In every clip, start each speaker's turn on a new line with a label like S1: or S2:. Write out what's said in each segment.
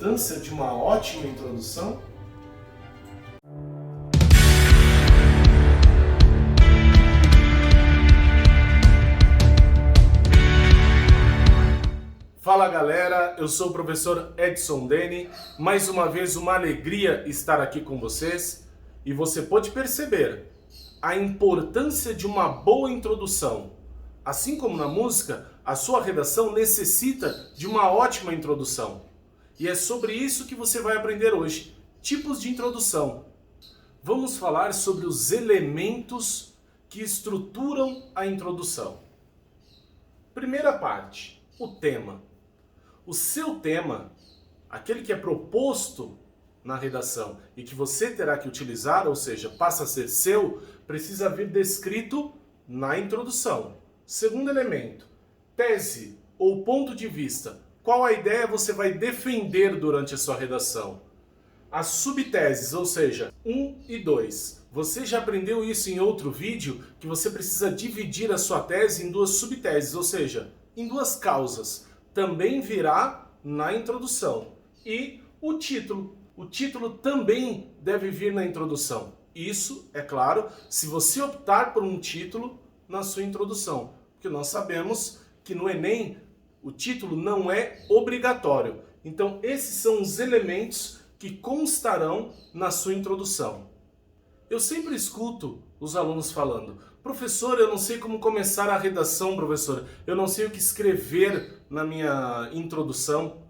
S1: importância de uma ótima introdução? Fala galera, eu sou o professor Edson Deni, mais uma vez uma alegria estar aqui com vocês e você pode perceber a importância de uma boa introdução. Assim como na música, a sua redação necessita de uma ótima introdução. E é sobre isso que você vai aprender hoje, tipos de introdução. Vamos falar sobre os elementos que estruturam a introdução. Primeira parte, o tema. O seu tema, aquele que é proposto na redação e que você terá que utilizar, ou seja, passa a ser seu, precisa vir descrito na introdução. Segundo elemento, tese ou ponto de vista. Qual a ideia você vai defender durante a sua redação? As subteses, ou seja, 1 e 2. Você já aprendeu isso em outro vídeo, que você precisa dividir a sua tese em duas subteses, ou seja, em duas causas. Também virá na introdução. E o título. O título também deve vir na introdução. Isso, é claro, se você optar por um título na sua introdução. Porque nós sabemos que no Enem o título não é obrigatório. Então esses são os elementos que constarão na sua introdução. Eu sempre escuto os alunos falando: professor, eu não sei como começar a redação, professor. Eu não sei o que escrever na minha introdução.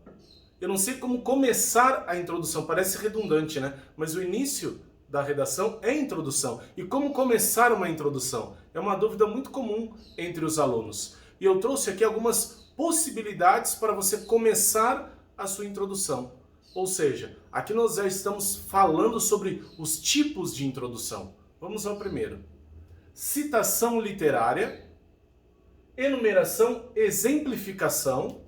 S1: Eu não sei como começar a introdução. Parece redundante, né? Mas o início da redação é introdução. E como começar uma introdução? É uma dúvida muito comum entre os alunos. E eu trouxe aqui algumas possibilidades para você começar a sua introdução. Ou seja, aqui nós já estamos falando sobre os tipos de introdução. Vamos ao primeiro. Citação literária, enumeração, exemplificação,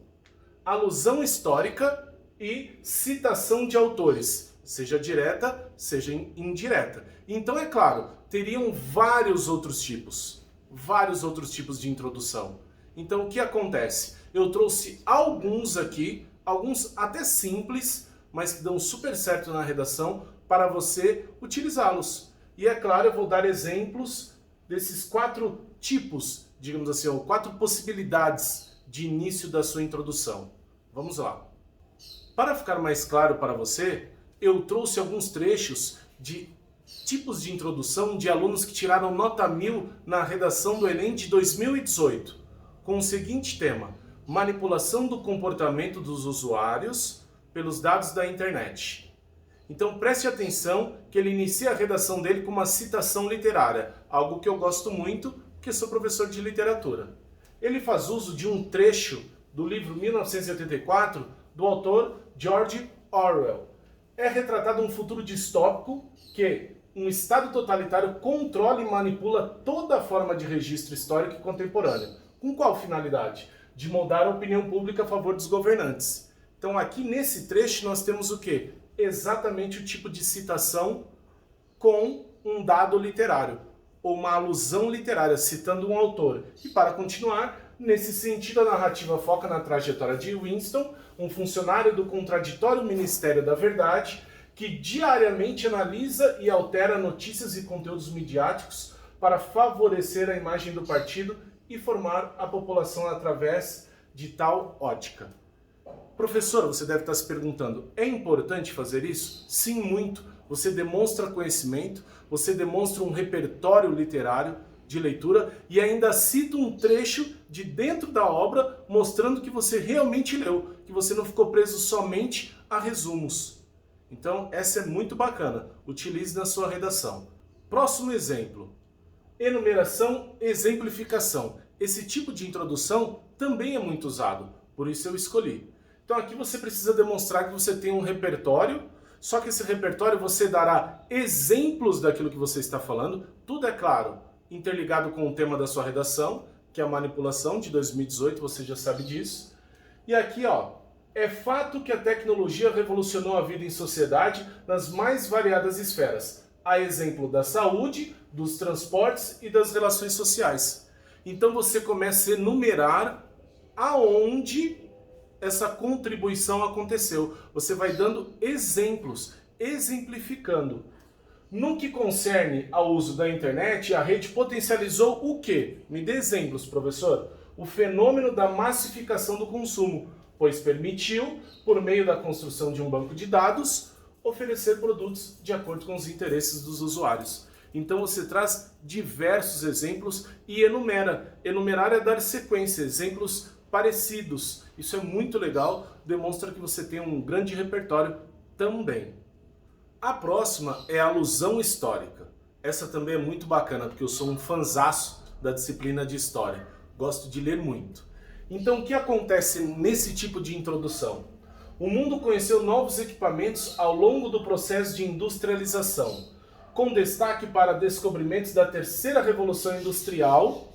S1: alusão histórica e citação de autores, seja direta, seja indireta. Então, é claro, teriam vários outros tipos de introdução. Então, o que acontece? Eu trouxe alguns aqui, alguns até simples, mas que dão super certo na redação para você utilizá-los. E é claro, eu vou dar exemplos desses 4 tipos, digamos assim, ou 4 possibilidades de início da sua introdução. Vamos lá. Para ficar mais claro para você, eu trouxe alguns trechos de tipos de introdução de alunos que tiraram nota 1000 na redação do Enem de 2018, com o seguinte tema: manipulação do comportamento dos usuários pelos dados da internet. Então preste atenção que ele inicia a redação dele com uma citação literária, algo que eu gosto muito, porque sou professor de literatura. Ele faz uso de um trecho do livro 1984, do autor George Orwell. É retratado um futuro distópico que um Estado totalitário controla e manipula toda a forma de registro histórico e contemporâneo. Com qual finalidade? De moldar a opinião pública a favor dos governantes. Então aqui nesse trecho nós temos o quê? Exatamente o tipo de citação com um dado literário, ou uma alusão literária, citando um autor. E para continuar, nesse sentido, a narrativa foca na trajetória de Winston, um funcionário do contraditório Ministério da Verdade, que diariamente analisa e altera notícias e conteúdos midiáticos para favorecer a imagem do partido e formar a população através de tal ótica. Professor, você deve estar se perguntando, é importante fazer isso? Sim, muito. Você demonstra conhecimento, você demonstra um repertório literário de leitura e ainda cita um trecho de dentro da obra mostrando que você realmente leu, que você não ficou preso somente a resumos. Então, essa é muito bacana. Utilize na sua redação. Próximo exemplo. Enumeração, exemplificação. Esse tipo de introdução também é muito usado, por isso eu escolhi. Então aqui você precisa demonstrar que você tem um repertório, só que esse repertório você dará exemplos daquilo que você está falando, tudo é claro, interligado com o tema da sua redação, que é a manipulação de 2018, você já sabe disso. E aqui, ó, é fato que a tecnologia revolucionou a vida em sociedade nas mais variadas esferas, a exemplo da saúde, dos transportes e das relações sociais. Então você começa a enumerar aonde essa contribuição aconteceu. Você vai dando exemplos, exemplificando. No que concerne ao uso da internet, a rede potencializou o quê? Me dê exemplos, professor. O fenômeno da massificação do consumo, pois permitiu, por meio da construção de um banco de dados, oferecer produtos de acordo com os interesses dos usuários. Então você traz diversos exemplos e enumera. Enumerar é dar sequência, exemplos parecidos. Isso é muito legal, demonstra que você tem um grande repertório também. A próxima é a alusão histórica. Essa também é muito bacana, porque eu sou um fanzaço da disciplina de História. Gosto de ler muito. Então, o que acontece nesse tipo de introdução? O mundo conheceu novos equipamentos ao longo do processo de industrialização, com destaque para descobrimentos da terceira revolução industrial,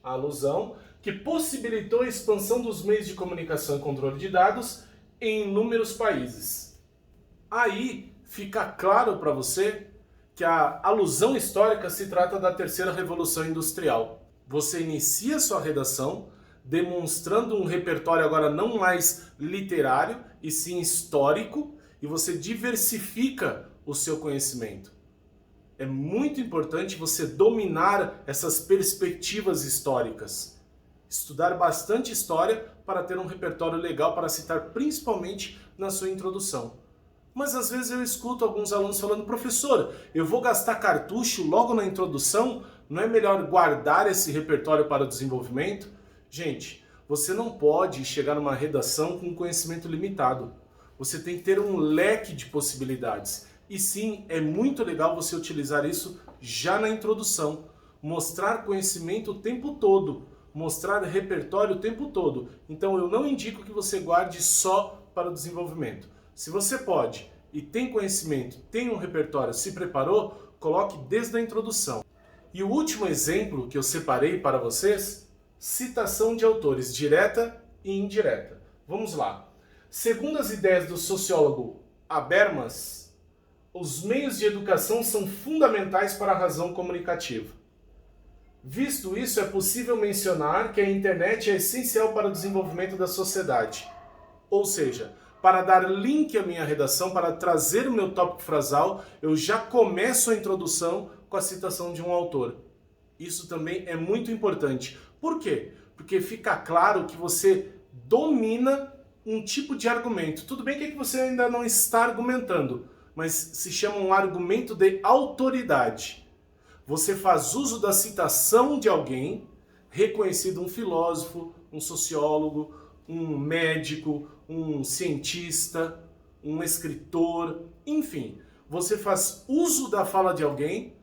S1: a alusão, que possibilitou a expansão dos meios de comunicação e controle de dados em inúmeros países. Aí fica claro para você que a alusão histórica se trata da terceira revolução industrial. Você inicia sua redação demonstrando um repertório agora não mais literário, e sim histórico, e você diversifica o seu conhecimento. É muito importante você dominar essas perspectivas históricas. Estudar bastante história para ter um repertório legal para citar principalmente na sua introdução. Mas às vezes eu escuto alguns alunos falando: professor, eu vou gastar cartucho logo na introdução? Não é melhor guardar esse repertório para o desenvolvimento? Gente, você não pode chegar numa redação com conhecimento limitado. Você tem que ter um leque de possibilidades. E sim, é muito legal você utilizar isso já na introdução. Mostrar conhecimento o tempo todo. Mostrar repertório o tempo todo. Então eu não indico que você guarde só para o desenvolvimento. Se você pode e tem conhecimento, tem um repertório, se preparou, coloque desde a introdução. E o último exemplo que eu separei para vocês, citação de autores direta e indireta. Vamos lá. Segundo as ideias do sociólogo Habermas, os meios de educação são fundamentais para a razão comunicativa. Visto isso, é possível mencionar que a internet é essencial para o desenvolvimento da sociedade. Ou seja, para dar link à minha redação, para trazer o meu tópico frasal, eu já começo a introdução com a citação de um autor. Isso também é muito importante. Por quê? Porque fica claro que você domina um tipo de argumento. Tudo bem que você ainda não está argumentando, mas se chama um argumento de autoridade. Você faz uso da citação de alguém, reconhecido, um filósofo, um sociólogo, um médico, um cientista, um escritor, enfim. Você faz uso da fala de alguém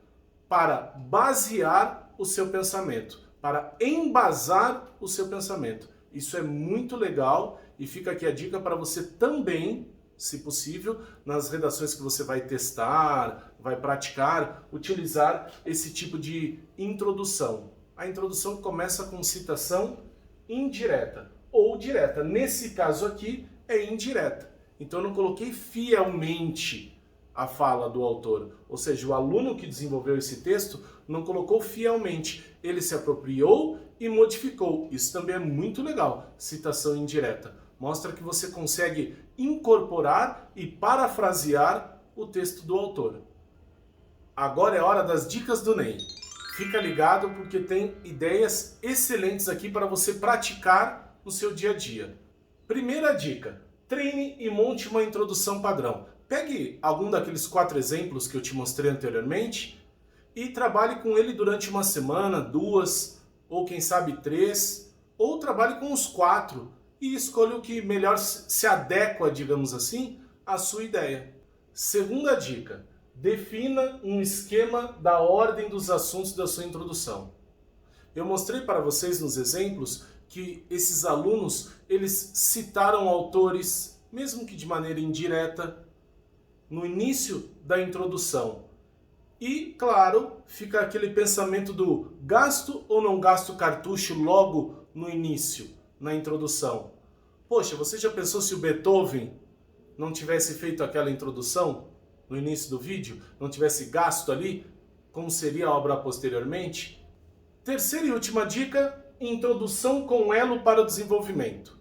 S1: para basear o seu pensamento, para embasar o seu pensamento. Isso é muito legal e fica aqui a dica para você também, se possível, nas redações que você vai testar, vai praticar, utilizar esse tipo de introdução. A introdução começa com citação indireta ou direta. Nesse caso aqui é indireta. Então eu não coloquei fielmente a fala do autor. Ou seja, o aluno que desenvolveu esse texto não colocou fielmente. Ele se apropriou e modificou. Isso também é muito legal. Citação indireta. Mostra que você consegue incorporar e parafrasear o texto do autor. Agora é hora das dicas do Ney. Fica ligado porque tem ideias excelentes aqui para você praticar no seu dia a dia. Primeira dica: treine e monte uma introdução padrão. Pegue algum daqueles 4 exemplos que eu te mostrei anteriormente e trabalhe com ele durante uma semana, 2, ou quem sabe 3, ou trabalhe com os 4 e escolha o que melhor se adequa, digamos assim, à sua ideia. Segunda dica: defina um esquema da ordem dos assuntos da sua introdução. Eu mostrei para vocês nos exemplos que esses alunos, eles citaram autores, mesmo que de maneira indireta, no início da introdução. E, claro, fica aquele pensamento do gasto ou não gasto cartucho logo no início, na introdução. Poxa, você já pensou se o Beethoven não tivesse feito aquela introdução no início do vídeo, não tivesse gasto ali, como seria a obra posteriormente? Terceira e última dica: introdução com elo para o desenvolvimento.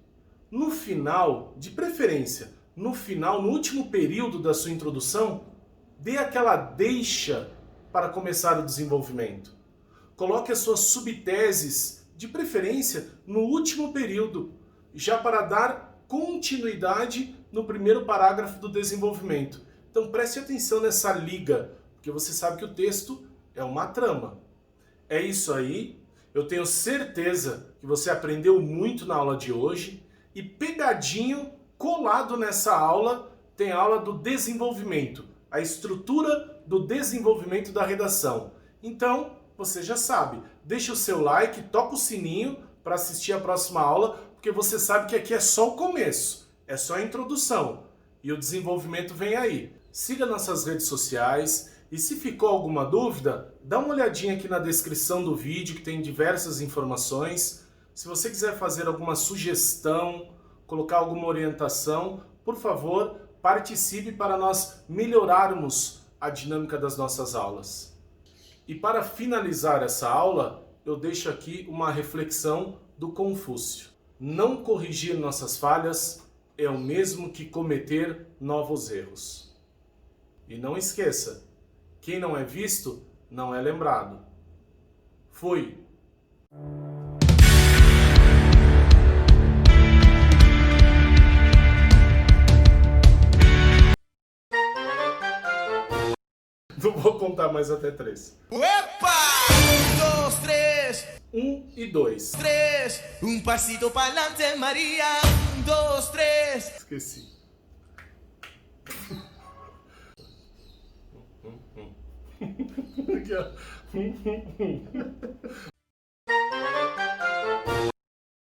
S1: no final, de preferência, no final, no último período da sua introdução, dê aquela deixa para começar o desenvolvimento. Coloque as suas subteses, de preferência, no último período, já para dar continuidade no primeiro parágrafo do desenvolvimento. Então preste atenção nessa liga, porque você sabe que o texto é uma trama. É isso aí, eu tenho certeza que você aprendeu muito na aula de hoje e pegadinho, colado nessa aula, tem a aula do desenvolvimento, a estrutura do desenvolvimento da redação. Então, você já sabe, deixa o seu like, toca o sininho para assistir a próxima aula, porque você sabe que aqui é só o começo, é só a introdução e o desenvolvimento vem aí. Siga nossas redes sociais e se ficou alguma dúvida, dá uma olhadinha aqui na descrição do vídeo que tem diversas informações. Se você quiser fazer alguma sugestão, colocar alguma orientação, por favor, participe para nós melhorarmos a dinâmica das nossas aulas. E para finalizar essa aula, eu deixo aqui uma reflexão do Confúcio. Não corrigir nossas falhas é o mesmo que cometer novos erros. E não esqueça, quem não é visto, não é lembrado. Fui! Não vou contar mais até 3.
S2: ¡Epa! 1, 2, 3.
S1: 1 e 2.
S2: 3. Un pasito pa'lante, María. 1, 2, 3.
S1: Esqueci. Aqui, ó.